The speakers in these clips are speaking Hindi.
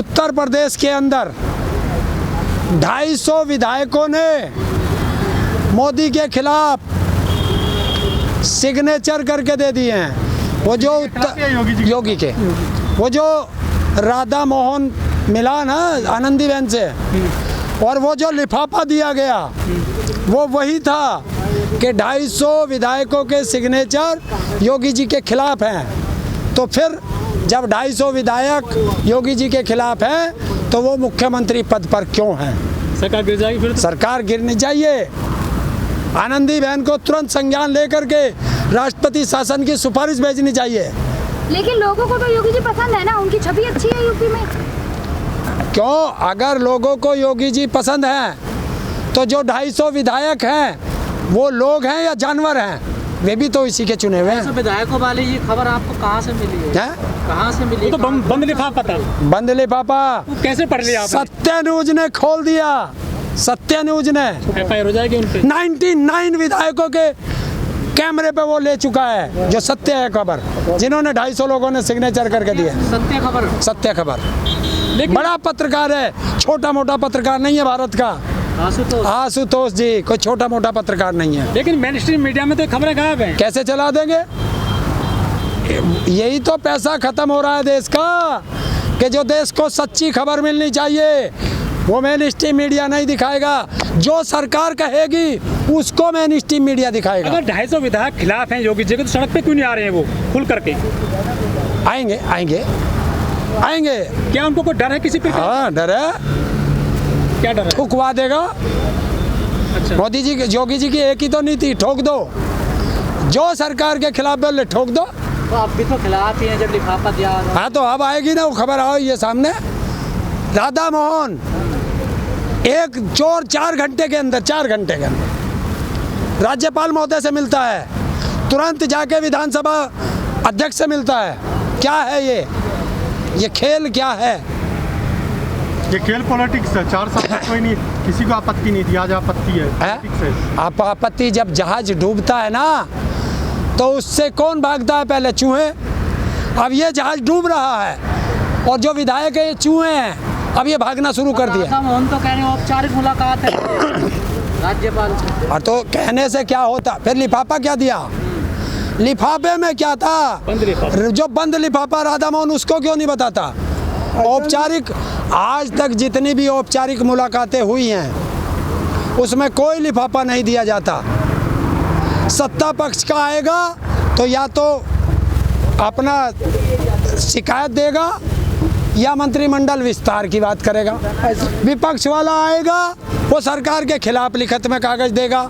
उत्तर प्रदेश के अंदर 250 विधायकों ने मोदी के खिलाफ सिग्नेचर करके दे दिए हैं। वो जो योगी के वो जो राधा मोहन मिला ना आनंदीबेन से, और वो जो लिफाफा दिया गया वो वही था कि 250 विधायकों के सिग्नेचर योगी जी के खिलाफ हैं। तो फिर जब 250 विधायक योगी जी के खिलाफ हैं तो वो मुख्यमंत्री पद पर क्यों हैं? सरकार गिर जाएगी फिर तो? सरकार गिरनी चाहिए। आनंदीबेन को तुरंत संज्ञान लेकर के राष्ट्रपति शासन की सिफारिश भेजनी चाहिए। लेकिन लोगों को तो योगी जी पसंद है ना, उनकी छवि अच्छी है यूपी में। क्यों? अगर लोगों को योगी जी पसंद हैं तो जो 250 विधायक हैं वो लोग हैं या जानवर हैं? वे भी तो इसी के चुने हुए हैं। विधायकों वाली ये खबर आपको कहाँ से मिली है? कहाँ से मिली? वो तो बंद लिफाफा था। बंद लिफाफा कैसे पढ़ लिया आपने? सत्य न्यूज ने खोल दिया। सत्य न्यूज ने FIR हो जाएगी उन पे। 99 विधायकों के कैमरे पे वो ले चुका है, जो सत्य है खबर, जिन्होंने 250 लोगों ने सिग्नेचर करके दिए। सत्य खबर? सत्य खबर। लेकिन बड़ा पत्रकार है, छोटा मोटा पत्रकार नहीं है भारत का। आशुतोष जी कोई छोटा मोटा पत्रकार नहीं है। लेकिन मेन स्ट्रीम मीडिया में तो खबरें गायब हैं। कैसे चला देंगे? यही तो पैसा खत्म हो रहा है देश का, कि जो देश को सच्ची खबर मिलनी चाहिए वो मेन स्ट्रीम मीडिया नहीं दिखाएगा। जो सरकार कहेगी उसको मेन स्ट्रीम मीडिया दिखाएगा। अगर 250 विधायक खिलाफ हैं योगी जी के, तो सड़क पे क्यों नहीं आ रहे हैं वो खुल करके? आएंगे आएंगे आएंगे। क्या उनको कोई डर है किसी पे? हाँ डर है। क्या डर है? ठुकवा देगा। अच्छा। मोदी जी की योगी जी की एक ही तो नीति, ठोक दो। जो सरकार के खिलाफ बोले ठोक दो। तो आप भी तो खिलाफ ही हैं जब लिफाफा दिया। हाँ तो अब आएगी ना वो खबर, आओ ये सामने। राधा मोहन एक चोर 4 घंटे के अंदर राज्यपाल महोदय से मिलता है, तुरंत जाके विधानसभा अध्यक्ष से मिलता है। क्या है ये खेल क्या है? ये खेल पॉलिटिक्स है। 4 साल तक कोई नहीं, किसी को आपत्ति नहीं थी, आज आपत्ति है। आप आपत्ति जब जहाज डूबता है ना तो उससे कौन भागता है? पहले चूहे। अब ये जहाज डूब रहा है और जो विधायक है ये चूहे हैं, अब ये भागना शुरू कर दिया। हम तो कह रहे हैं औपचारिक मुलाकात है राज्यपाल। और तो कहने से क्या होता? फिर लिफाफा क्या दिया? लिफाफे में क्या था? बंद लिफाफा। जो बंद लिफाफा राधा मोहन, उसको क्यों नहीं बताता? औपचारिक, आज तक जितनी भी औपचारिक मुलाकातें हुई हैं उसमें कोई लिफाफा नहीं दिया जाता। सत्ता पक्ष का आएगा तो या तो अपना शिकायत देगा या मंत्रिमंडल विस्तार की बात करेगा। विपक्ष वाला आएगा वो सरकार के खिलाफ लिखित में कागज देगा।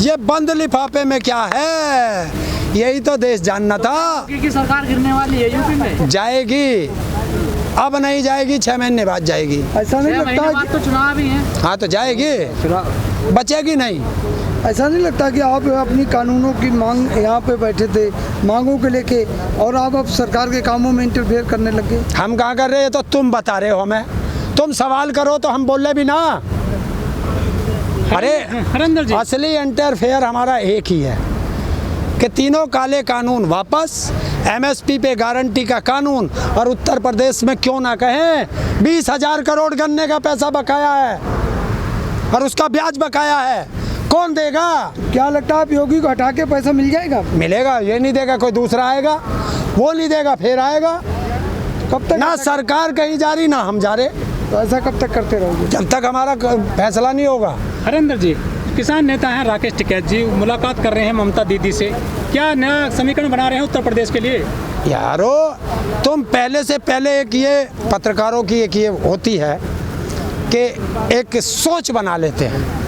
ये बंद लिफाफे में क्या है? यही तो देश जानना था। की सरकार गिरने वाली है यूपी में। जाएगी, अब नहीं जाएगी, 6 महीने बाद जाएगी। ऐसा नहीं लगता तो चुनाव भी है। हाँ तो जाएगी, बचेगी नहीं। ऐसा नहीं लगता कि आप अपनी कानूनों की मांग यहाँ पे बैठे थे, मांगों के लेके, और आप अब सरकार के कामों में इंटरफेयर करने लग गए? हम कहाँ कर रहे हैं? तो तुम बता रहे हो हमें। तुम सवाल करो तो हम बोले भी ना। अरे हरिंदर जी, असली इंटरफेयर हमारा एक ही है कि तीनों काले कानून वापस, MSP पे गारंटी का कानून, और उत्तर प्रदेश में क्यों ना कहें 20,000 करोड़ गन्ने का पैसा बकाया है और उसका ब्याज बकाया है। कौन देगा? क्या लगता है आप योगी को हटा के पैसा मिल जाएगा? मिलेगा। ये नहीं देगा कोई दूसरा आएगा, वो नहीं देगा फिर आएगा। कब तक? ना सरकार कहीं जा रही ना हम जा रहे। तो ऐसा कब तक करते रहोगे? जब तक हमारा फैसला नहीं होगा। हरिंदर जी, किसान नेता हैं राकेश टिकैत जी, मुलाकात कर रहे हैं ममता दीदी से। क्या नया समीकरण बना रहे हैं उत्तर प्रदेश के लिए? यारो तुम पहले से पहले एक ये पत्रकारों की एक ये होती है कि एक सोच बना लेते हैं।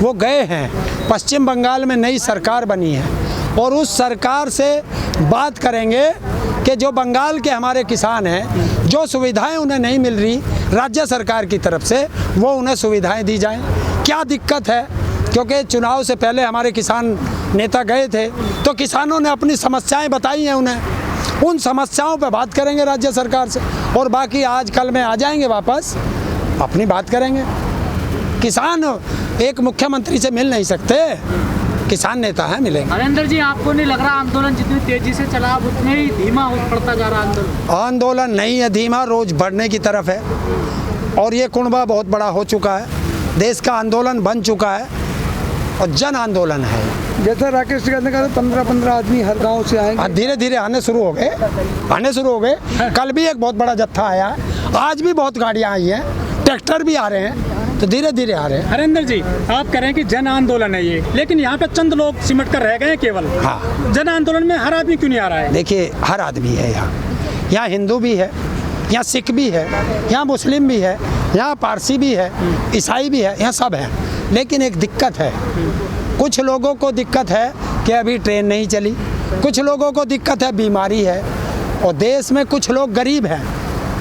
वो गए हैं, पश्चिम बंगाल में नई सरकार बनी है और उस सरकार से बात करेंगे कि जो बंगाल के हमारे किसान हैं, जो सुविधाएं उन्हें नहीं मिल रही राज्य सरकार की तरफ से, वो उन्हें सुविधाएं दी जाएं। क्या दिक्कत है? क्योंकि चुनाव से पहले हमारे किसान नेता गए थे तो किसानों ने अपनी समस्याएं बताई हैं उन्हें। उन समस्याओं पर बात करेंगे राज्य सरकार से, और बाकी आज कल में आ जाएंगे वापस, अपनी बात करेंगे। किसान एक मुख्यमंत्री से मिल नहीं सकते। किसान नेता हैं, मिलेंगे। हरेंद्र जी, आपको नहीं लग रहा आंदोलन जितनी तेजी से चला अब उतने ही धीमा हो पड़ता जा रहा आंदोलन? आंदोलन नहीं है धीमा, रोज बढ़ने की तरफ है और ये कुनबा बहुत बड़ा हो चुका है, देश का आंदोलन बन चुका है और जन आंदोलन है। जैसा राकेश टिकैत ने कहा 15-15 आदमी हर गांव से आएंगे। धीरे धीरे आने शुरू हो गए। कल भी एक बहुत बड़ा जत्था आया, आज भी बहुत गाड़ियाँ आई हैं, ट्रैक्टर भी आ रहे हैं, तो धीरे धीरे आ रहे हैं। हरेंद्र जी, आप कह रहे हैं कि जन आंदोलन है ये, लेकिन यहाँ पे चंद लोग सिमट कर रह गए हैं केवल। हाँ। जन आंदोलन में हर आदमी क्यों नहीं आ रहा है? देखिए, हर आदमी है यहाँ हिंदू भी है, यहाँ सिख भी है, यहाँ मुस्लिम भी है, यहाँ पारसी भी है, ईसाई भी है, यहाँ सब है। लेकिन एक दिक्कत है, कुछ लोगों को दिक्कत है कि अभी ट्रेन नहीं चली, कुछ लोगों को दिक्कत है बीमारी है, और देश में कुछ लोग गरीब हैं।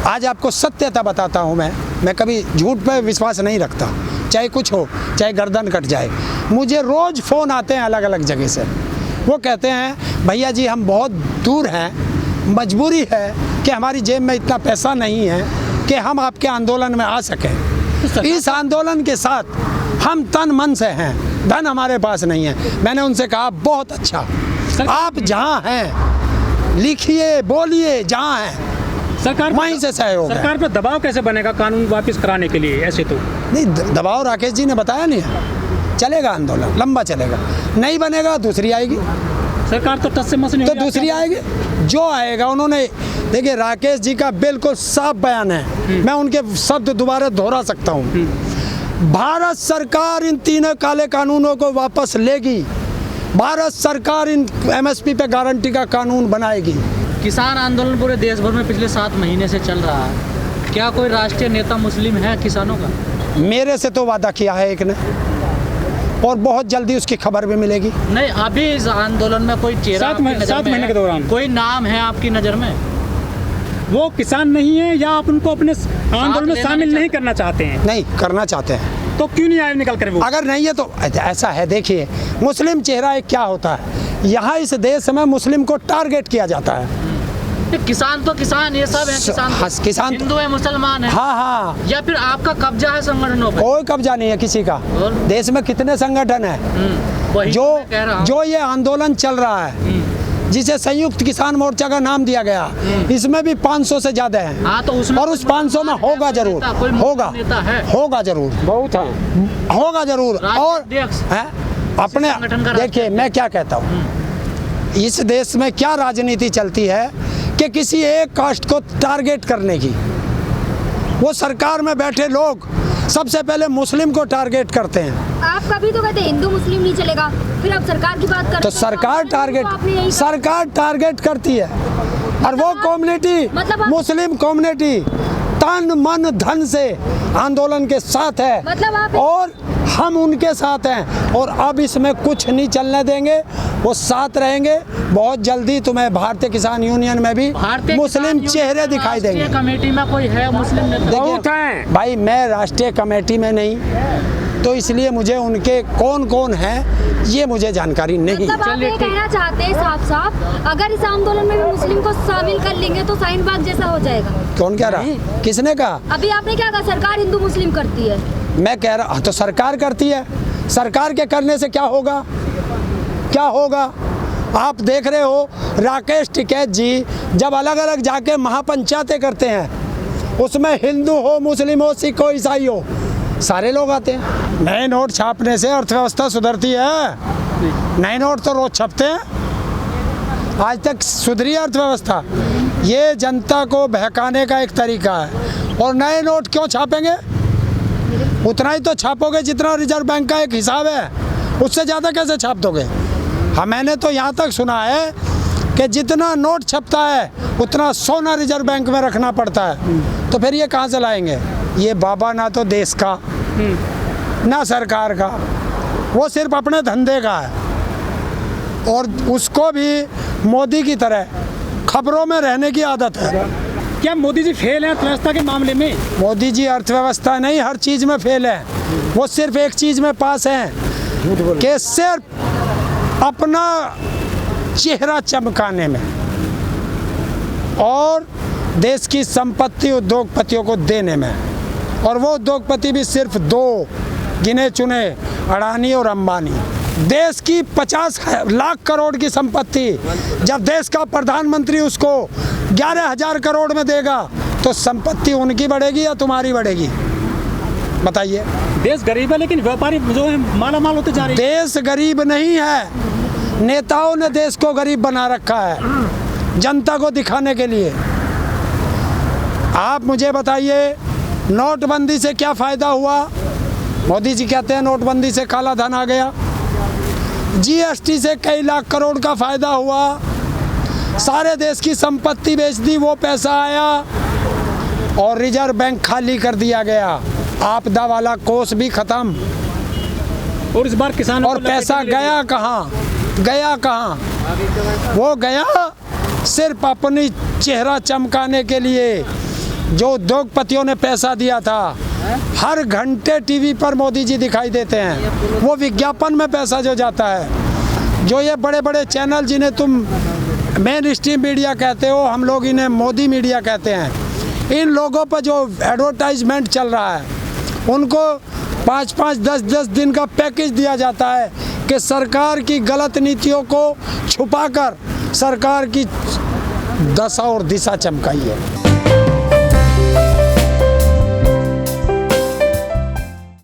आज आपको सत्यता बताता हूँ, मैं कभी झूठ पे विश्वास नहीं रखता, चाहे कुछ हो, चाहे गर्दन कट जाए। मुझे रोज़ फ़ोन आते हैं अलग अलग जगह से, वो कहते हैं भैया जी हम बहुत दूर हैं, मजबूरी है कि हमारी जेब में इतना पैसा नहीं है कि हम आपके आंदोलन में आ सकें। इस आंदोलन के साथ हम तन मन से हैं, धन हमारे पास नहीं है। मैंने उनसे कहा बहुत अच्छा, आप जहाँ हैं लिखिए, बोलिए, जहाँ हैं सरकार वहीं से सहयोग है। सरकार पर दबाव कैसे बनेगा कानून वापस कराने के लिए? ऐसे तो नहीं, दबाव राकेश जी ने बताया नहीं है, चलेगा आंदोलन, लंबा चलेगा, नहीं बनेगा दूसरी आएगी, सरकार तो टस से मस नहीं तो हो रही। दूसरी आएगी, जो आएगा। उन्होंने देखिए, राकेश जी का बिल्कुल साफ बयान है, मैं उनके शब्द दोबारा दोहरा सकता हूँ। भारत सरकार इन तीनों काले कानूनों को वापस लेगी, भारत सरकार इन एमएसपी पे गारंटी का कानून बनाएगी। किसान आंदोलन पूरे देश भर में पिछले 7 महीने से चल रहा है, क्या कोई राष्ट्रीय नेता मुस्लिम है किसानों का? मेरे से तो वादा किया है एक ने, और बहुत जल्दी उसकी खबर भी मिलेगी। नहीं, अभी इस आंदोलन में कोई चेहरा 7 महीने के दौरान कोई नाम है आपकी नज़र में? वो किसान नहीं है या आप उनको अपने आंदोलन में शामिल नहीं करना चाहते हैं? नहीं करना चाहते हैं, तो क्यों नहीं आए निकल कर वो? अगर नहीं है तो ऐसा है, देखिए मुस्लिम चेहरा एक क्या होता है, यहाँ इस देश में मुस्लिम को टारगेट किया जाता है। किसान तो किसान, ये सब है किसान, हाँ, किसान हिंदू है, मुसलमान है, हाँ, या फिर आपका कब्जा है संगठनों पर? कोई कब्जा नहीं है किसी का। और? देश में कितने संगठन है वही जो तो मैं कह रहा हूं। जो ये आंदोलन चल रहा है, जिसे संयुक्त किसान मोर्चा का नाम दिया गया, इसमें भी 500 से ज्यादा है। हाँ, तो उसमें और उस 500 में होगा जरूर, कोई होगा नेता है? होगा जरूर, बहुत है, होगा जरूर। और अध्यक्ष है अपने, संगठन का देखिए मैं क्या कहता हूँ, इस देश में क्या राजनीति चलती है कि किसी एक कास्ट को टारगेट करने की। वो सरकार में बैठे लोग सबसे पहले मुस्लिम को टारगेट करते हैं। आप कभी तो कहते हिंदू मुस्लिम नहीं चलेगा, फिर आप सरकार की बात करते तो सरकार टारगेट करती है, और वो कम्युनिटी, मतलब मुस्लिम कम्युनिटी तन मन धन से आंदोलन के साथ है, मतलब और हम उनके साथ हैं, और अब इसमें कुछ नहीं चलने देंगे, वो साथ रहेंगे। बहुत जल्दी तुम्हें भारतीय किसान यूनियन में भी मुस्लिम चेहरे दिखाई देंगे। कमेटी में कोई है मुस्लिम नेता? बहुत हैं भाई, मैं राष्ट्रीय कमेटी में नहीं, तो इसलिए मुझे उनके कौन कौन हैं ये मुझे जानकारी नहीं। मतलब आप ये कहना चाहते हैं साफ साफ, अगर इस आंदोलन में भी मुस्लिम को शामिल कर लेंगे तो शाहीन बाग जैसा हो जाएगा? कौन कह रहा, किसने कहा? अभी आपने क्या कहा, सरकार हिंदू मुस्लिम करती है? मैं कह रहा, तो सरकार करती है, सरकार के करने से क्या होगा, क्या होगा? आप देख रहे हो राकेश टिकैत जी जब अलग अलग जाके महापंचायतें करते हैं, उसमें हिंदू हो, मुस्लिम हो, सिख हो, ईसाई हो, सारे लोग आते हैं। नए नोट छापने से अर्थव्यवस्था सुधरती है? नए नोट तो रोज छपते हैं, आज तक सुधरी अर्थव्यवस्था? ये जनता को बहकाने का एक तरीका है। और नए नोट क्यों छापेंगे? उतना ही तो छापोगे जितना रिजर्व बैंक का एक हिसाब है, उससे ज़्यादा कैसे छाप दोगे? हाँ, मैंने तो यहाँ तक सुना है कि जितना नोट छपता है उतना सोना रिजर्व बैंक में रखना पड़ता है। तो फिर ये कहाँ से लाएंगे? ये बाबा ना तो देश का ना सरकार का, वो सिर्फ अपने धंधे का है, और उसको भी मोदी की तरह खबरों में रहने की आदत है। क्या मोदी जी फेल हैं अर्थव्यवस्था के मामले में? मोदी जी अर्थव्यवस्था नहीं, हर चीज़ में फेल है। वो सिर्फ एक चीज़ में पास हैं कि सिर्फ अपना चेहरा चमकाने में, और देश की संपत्ति उद्योगपतियों को देने में। और वो उद्योगपति भी सिर्फ 2 गिने चुने, अडानी और अंबानी। देश की 50 लाख करोड़ की संपत्ति जब देश का प्रधानमंत्री उसको 11,000 करोड़ में देगा तो संपत्ति उनकी बढ़ेगी या तुम्हारी बढ़ेगी? बताइए। देश गरीब है लेकिन व्यापारी जो है माला माल होते जा रहे हैं। देश गरीब नहीं है, नेताओं ने देश को गरीब बना रखा है जनता को दिखाने के लिए। आप मुझे बताइए नोटबंदी से क्या फ़ायदा हुआ? मोदी जी कहते हैं नोटबंदी से काला धन आ गया। जीएसटी से कई लाख करोड़ का फ़ायदा हुआ, सारे देश की संपत्ति बेच दी, वो पैसा आया और रिजर्व बैंक खाली कर दिया गया, आपदा वाला कोष भी खत्म। और इस बार किसानों और पैसा गया कहाँ? गया कहाँ? वो गया सिर्फ अपनी चेहरा चमकाने के लिए। जो उद्योगपतियों ने पैसा दिया था, हर घंटे टीवी पर मोदी जी दिखाई देते हैं, वो विज्ञापन में पैसा जो जाता है। जो ये बड़े बड़े चैनल जिन्हें तुम मेन स्ट्रीम मीडिया कहते हो, हम लोग इन्हें मोदी मीडिया कहते हैं, इन लोगों पर जो एडवर्टाइजमेंट चल रहा है उनको 5-5, 10-10 दिन का पैकेज दिया जाता है कि सरकार की गलत नीतियों को छुपाकर सरकार की दशा और दिशा चमकाइए।